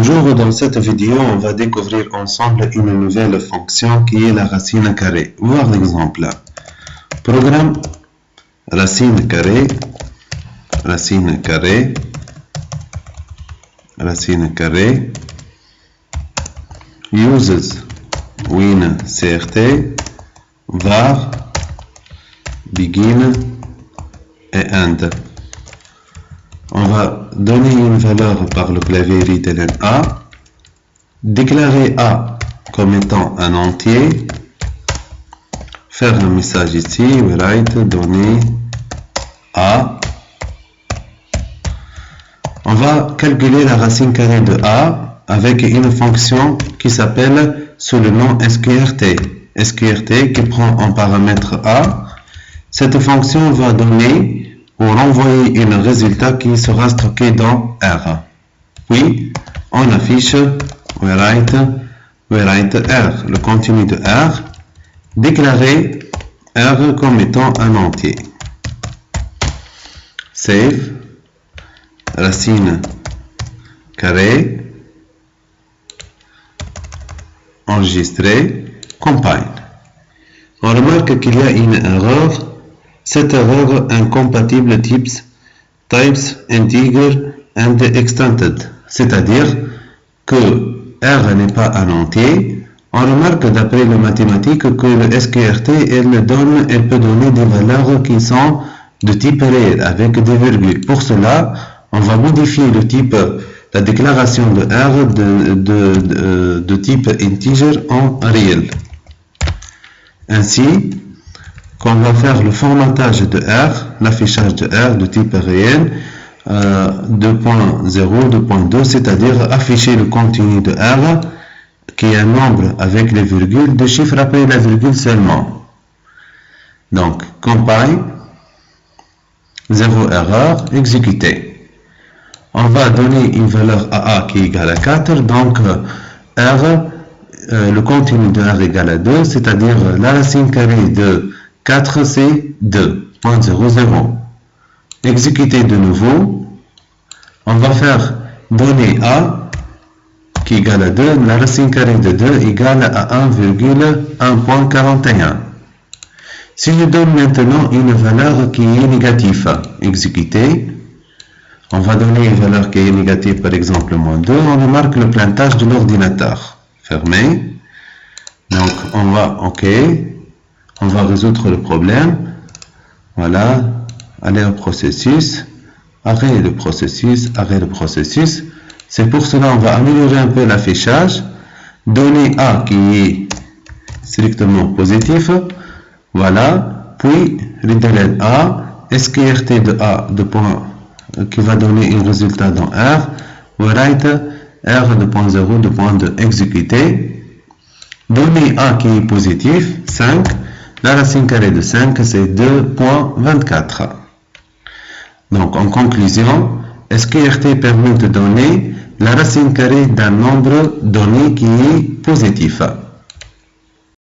Bonjour, dans cette vidéo, on va découvrir ensemble une nouvelle fonction qui est la racine carrée. Voir l'exemple. Programme racine carrée uses WinCRT var begin et end. On va donner une valeur par le clavier readline A, déclarer A comme étant un entier, faire un message ici, write, donner A. On va calculer la racine carrée de A avec une fonction qui s'appelle sous le nom SQRT qui prend en paramètre A. Cette fonction va donner ou renvoyer un résultat qui sera stocké dans R. Puis, on affiche write R, le contenu de R, déclarer R comme étant un entier. Save, racine carrée, enregistrer, compile. On remarque qu'il y a une erreur. Cette erreur incompatible types integer and extended, c'est-à-dire que R n'est pas un entier. On remarque d'après les mathématiques que le SQRT elle peut donner des valeurs qui sont de type réel avec des virgules. Pour cela, on va modifier le type, la déclaration de R de type integer en réel. Ainsi, qu'on va faire le formatage de R, l'affichage de R de type réel, 2.0, 2.2, c'est-à-dire afficher le contenu de R, qui est un nombre avec les virgules, de chiffres après la virgule seulement. Donc, compile, 0 erreur, exécuter. On va donner une valeur à A qui est égale à 4, donc R, le contenu de R égale à 2, c'est-à-dire la racine carrée de 4, c'est 2.00. Exécuter de nouveau. On va faire donner A qui égale à 2, la racine carrée de 2 égale à 1,1.41. Si je donne maintenant une valeur qui est négative, exécuter. On va donner une valeur qui est négative, par exemple moins 2. On remarque le pointage de l'ordinateur. Fermé. Donc on va OK. On va résoudre le problème. Voilà. Aller au processus. Arrêter le processus. C'est pour cela on va améliorer un peu l'affichage. Donner A qui est strictement positif. Voilà. Puis, readline A. SQRT de A qui va donner un résultat dans R. Write R 2.0, 2.2 exécuter. Donner A qui est positif, 5. La racine carrée de 5, c'est 2.24. Donc, en conclusion, SQRT permet de donner la racine carrée d'un nombre donné qui est positif.